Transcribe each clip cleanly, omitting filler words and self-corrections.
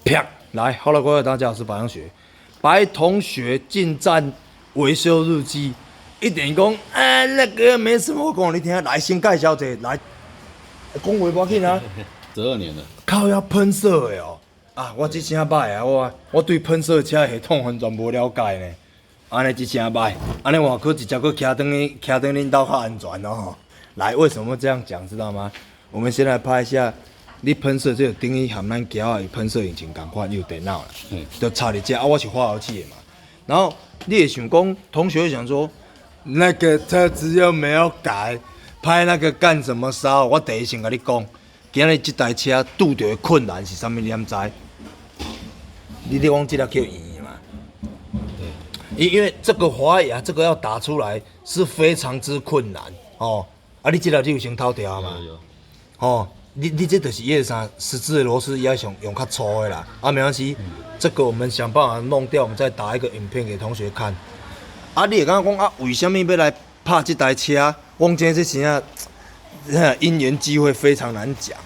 啪！来，好了，各位大家好，我是白同学。白同学进站维修日记，一点讲，那个没什么，我讲你听，来先介绍一下，来，讲话不要紧啊。12年了，靠要喷射的哦，啊，我这声歹啊，我对喷射车系统完全无了解呢。安尼一声歹，安尼换去直接去徛等恁兜较安全哦。来，为什么这样讲，知道吗？我们先来拍一下。你喷射这个等于含咱胶的喷射引擎同款，有电脑啦，就插伫这啊，我是化油器的嘛。然后你也想讲，同学会想说，那个车子又没有改，拍那个干什么烧？我第一先跟你讲，今日这台车拄到的困难是啥物？你毋知？你讲这个叫圆嘛？对。因为这个滑牙，这个要打出来是非常之困难哦。啊，你这个你有先偷掉嘛？有。哦。你这就是叶啥十字的螺丝要用较粗的啦，啊没关系，这个我们想办法弄掉，我们再打一个影片给同学看。啊，你会刚刚讲啊，为什么要来拍这台车？我今天这时啊，因缘机会非常难讲。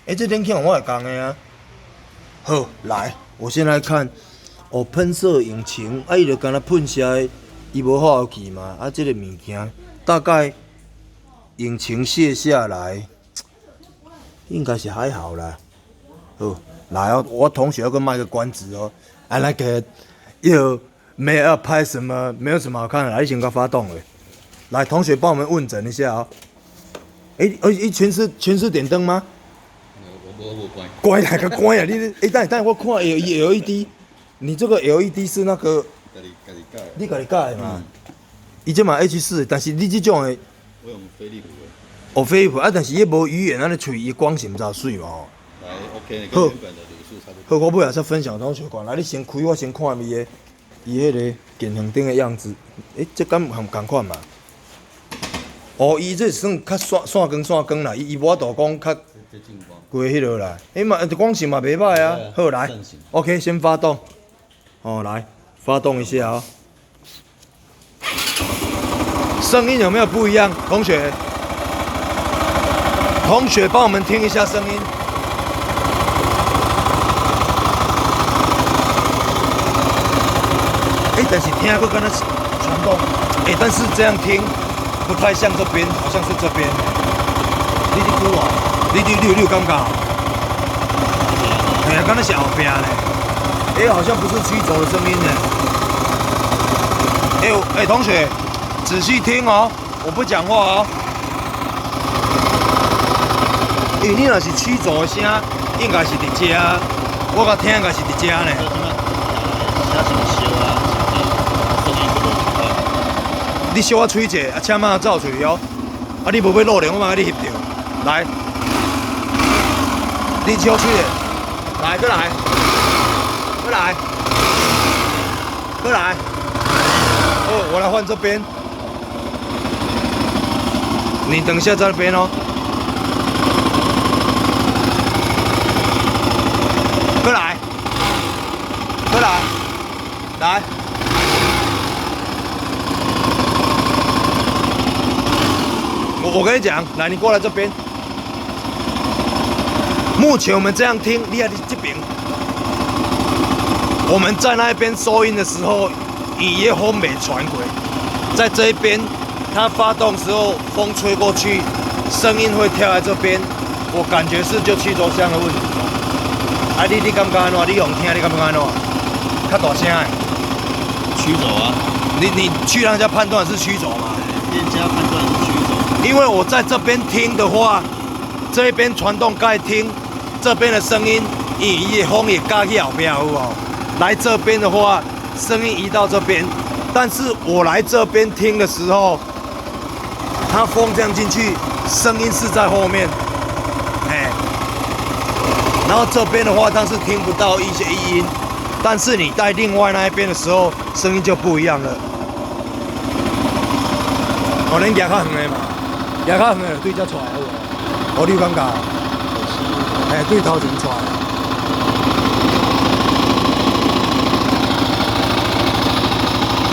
这点看我会讲的啊。好，来，我先来看，哦，喷射引擎，啊，伊就干那喷射的，伊无化油器嘛，啊，这个物件大概引擎卸下来。应该是还好啦。好，来哦，我同学要跟卖个关子哦。啊，那个又没有要拍什么，没有什么好看的，来，先给发动了。来，同学帮我们问诊一下哦。全是点灯吗？我关。关哪个关呀？你等我看 LED， 你这个 LED 是那个？你家己改的嘛？伊这嘛 H4，但是你这种的。我用飞利浦的。哦，飞利浦啊，但是伊无语言，安尼吹伊光是毋知水嘛吼。来 ，OK， 跟原本的卤素差不多。好，我尾仔再分享同学看。来，你先开，我先看伊迄个电风顶的样子。这敢含同款嘛？哦，伊这算较线光啦，伊无法度讲较过迄落啦。嘛，光线嘛袂歹啊。好，来 ，OK， 先发动。哦，来，发动一下哦。声音有没有不一样，同学？同学，帮我们听一下声音。但是听过跟它传动，但是这样听不太像这边，好像是这边。你估啊？你有感觉？刚才是后边呢。好像不是驱走的声音呢。同学，仔细听哦，我不讲话哦。你若是驱走的声，应该是伫遮，我甲听应该是伫遮呢。你小我吹者，请慢走出去哦。啊，你无要录咧，我马甲你翕着。来，你小吹者，来，过来，过来，过来。哦，我来换这边。你等一下在那边哦。过来，过来，来。我跟你讲，来，你过来这边。目前我们这样听，你在这边。我们在那边收音的时候，伊的风没传过，在这一边，它发动时候风吹过去，声音会跳在这边。我感觉是就气轴箱的问题。啊，你感觉安怎？你用听，你感觉安怎？较大声的。驱走啊！你去让人家判断是驱走嘛？店家判断是驱走。因为我在这边听的话，这边传动盖听，这边的声音，伊的风也加去后边有无？来这边的话，声音移到这边，但是我来这边听的时候，它风这样进去，声音是在后面。然后这边的话，它是听不到一些异音，但是你在另外那一边的时候，声音就不一样了。哦，恁牙较远的嘛，牙较远的对遮出来好无？哦，你有感觉？对头前出来。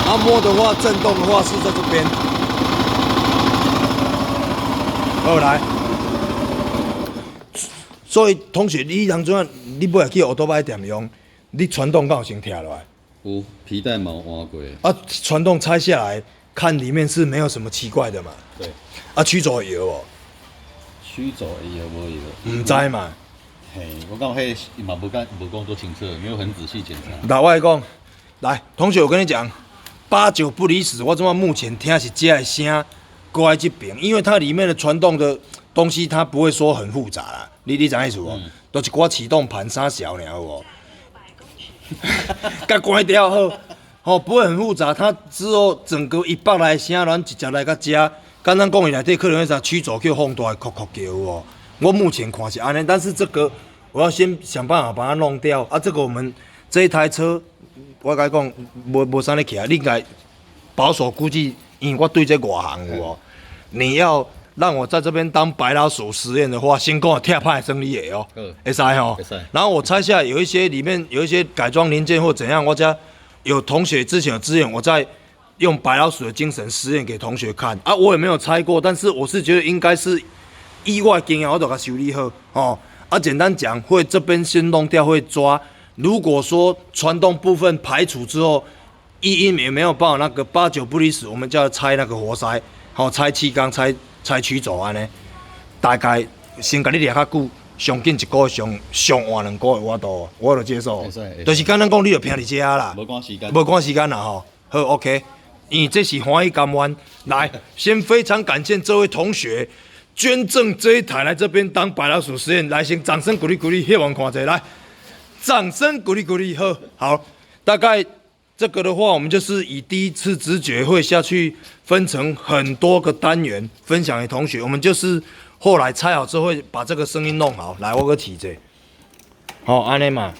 按摩的话，震动的话是在这边。好，来。所以同学，你当阵你尾去奥多拜店用，你传动敢有先拆落来？有皮带毛换过。啊，传动拆下来看里面是没有什么奇怪的嘛。对。啊，曲轴会摇哦？曲轴会摇无摇？唔知嘛。嘿，我讲迄嘛无讲多清楚，没有很仔细检查。那我来讲，来，同学，我跟你讲，8、9不离10。我怎么目前听是这个声过来这边，因为它里面的传动的东西，它不会说很复杂啦。你知影意思无？都一寡启动盘啥小尔有无？甲关掉好，吼不会很复杂。它之后整个一百来声，咱直接来甲遮。刚刚讲伊内底可能会啥曲轴叫放大，哭哭叫有无？我目前看是安尼，但是这个我要先想办法把它弄掉啊。这个我们这一台车，我甲你讲，无啥咧起啊，你应该保守估计，因为我对这外行有无？你要让我在这边当白老鼠实验的话，先跟我贴派生理也哦，会使吼。然后我拆下来有一些里面有一些改装零件或怎样，我家有同学之前有资源，我再用白老鼠的精神实验给同学看啊。我也没有拆过，但是我是觉得应该是意外经验，我都给它修理好哦。啊，简单讲，会这边先弄掉，会抓。如果说传动部分排除之后，一也没有办法那个8、9不离10，我们就要拆那个活塞，好、拆气缸，拆曲轴安尼。大概先甲你掠较久，上紧1个月，上晚2个月我都接受。就是简单讲，你就拼伫遮啦，无赶时间，无赶时间啦吼。好 ，OK。因为这是欢喜甘愿。来，先非常感谢这位同学捐赠这一台来这边当白老鼠实验。来，先掌声鼓励鼓励，希望看者来，掌声鼓励鼓励。好，大概这个的话，我们就是以第一次直觉会下去分成很多个单元分享给同学。我们就是后来拆好之后会把这个声音弄好。来，我个提者，好，安尼嘛，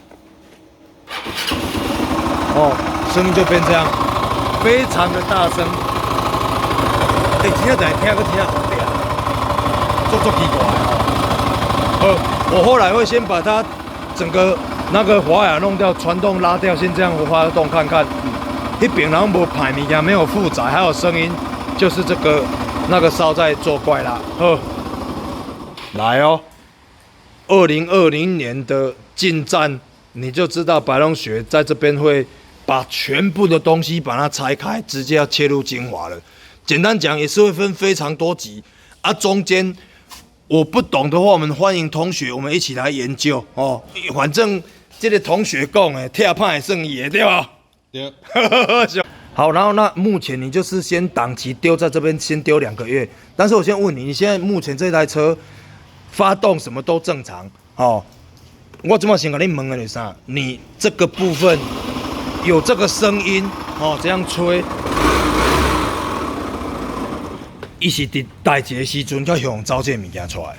哦，声音就变这样。非常的大声，真正在听个听后边，足奇怪哦。我后来会先把它整个那个滑牙弄掉，传动拉掉，先这样滑动看看。那边然后无排物件，没有负载，还有声音，就是这个那个烧在作怪啦。好，来哦，2020年的进站，你就知道白龙学在这边会。把全部的东西把它拆开，直接要切入精华了。简单讲，也是会分非常多集啊。中间我不懂的话，我们欢迎同学，我们一起来研究哦。反正这个同学讲的，贴派算伊的对吧？对。好，然后那目前你就是先档期丢在这边，先丢2个月。但是我先问你，你现在目前这台车发动什么都正常哦？我怎么先跟你问的是啥？你这个部分。有这个声音哦，这样吹，伊是伫代志的时阵才用找这物件出来。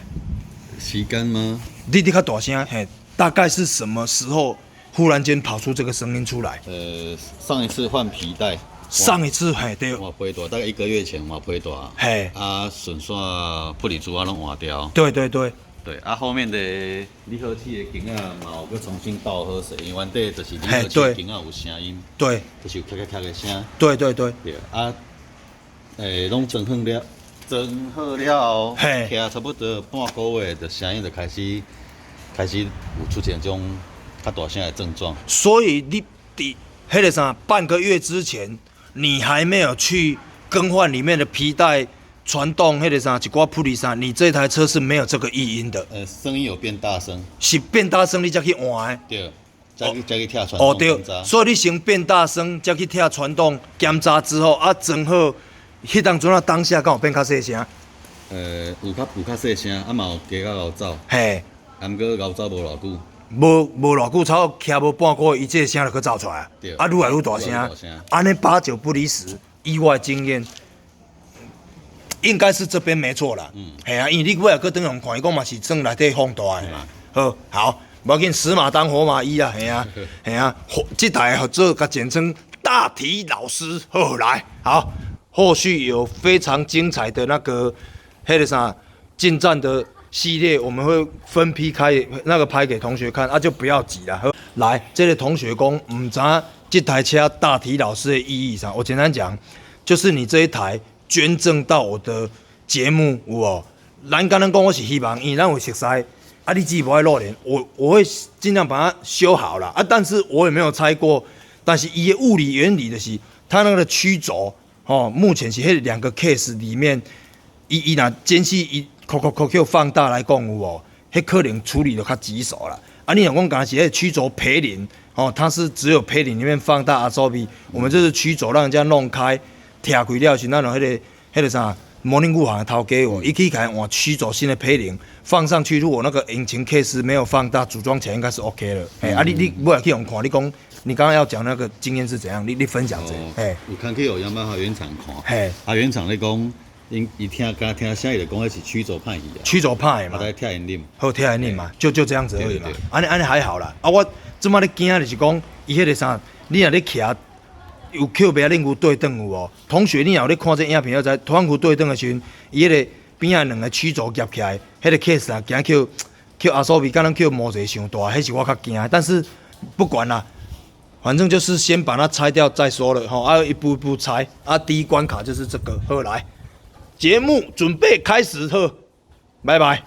时间吗？你较大声，嘿，大概是什么时候忽然间跑出这个声音出来？上一次换皮带，上一次嘿对，换皮带大概1个月前换皮带，嘿，啊顺线不离珠啊拢换掉。对对对。对啊，后面的离合器的镜啊，嘛有去重新倒好势，因为原底就是离合器镜啊有声音，对，就是咔咔咔的声。对对对。对啊，拢整好了，整好了，骑差不多半个月的声音就开始有出现这种较大声的症状。所以你伫迄个啥半个月之前，你还没有去更换里面的皮带。传动迄个啥，一挂普利啥，你这台车是没有这个异音的。声音有变大声，是变大声你才去换的。对，才去贴传动。哦对，所以你先变大声，才去贴传动检查之后啊，整好，迄当阵啊当下敢有变较细声？有较细声，啊嘛有加较熬走。嘿，啊毋过熬走无偌久。无偌久，差不骑无半个月，伊这个声就去走出来。对。啊，愈来愈大声，安尼8、9不离10，意外经验。应该是这边没错啦，系啊，因为你尾下搁等用看，伊讲嘛是算内底放大的嘛。好，无要紧，死马当活马医啊，系啊，系啊，这台合作甲简称大体老师，好来，好，后续有非常精彩的那个迄个啥进站的系列，我们会分批开那个拍给同学看，啊就不要急啦。来，这个同学讲唔知这台车大体老师的意义上，我简单讲，就是你这一台。捐赠到我的节目有无？咱刚刚讲我是希望，因为咱有熟悉，啊，你自己不爱漏点，我会尽量把它修好了啊，但是我也没有拆过。但是伊的物理原理就是，它那个曲轴哦，目前是迄2个 case 里面，伊若间隙伊QQ 放大来讲有无，迄可能处理的较棘手啦。啊，你若讲讲是迄曲轴培林哦，它是只有培林里面放大 absorb， 我们这是曲轴让人家弄开，拆开了是那种迄个啥。模拟护航的头家伊可以开换曲轴新的配零放上去，如果那个引擎 case 没有放大，组装起来应该是 OK 了。哎、啊你不要去用看，你讲你刚刚要讲那个经验是怎样？你分享一下。哎、有看去有雅马哈原厂看，嘿，啊原厂咧讲，伊听声伊就讲迄是曲轴歹去啊，曲轴歹嘛，啊在贴因啉，好贴因啉嘛，就这样子而已嘛。安尼还好啦。啊我即马咧惊就是讲伊迄个啥，你若咧徛。有 Q 别链骨对等有无？同学，你若有咧看这影片，要知突然骨对等的时阵，伊迄个边仔2个曲轴夹起来，迄个 case 啊，惊 Q 阿索比，敢若 Q 模子伤大，迄是我较惊。但是不管啦，反正就是先把它拆掉再说了吼，啊，一步一步拆。啊，第一关卡就是这个，好来，节目准备开始，呵，拜拜。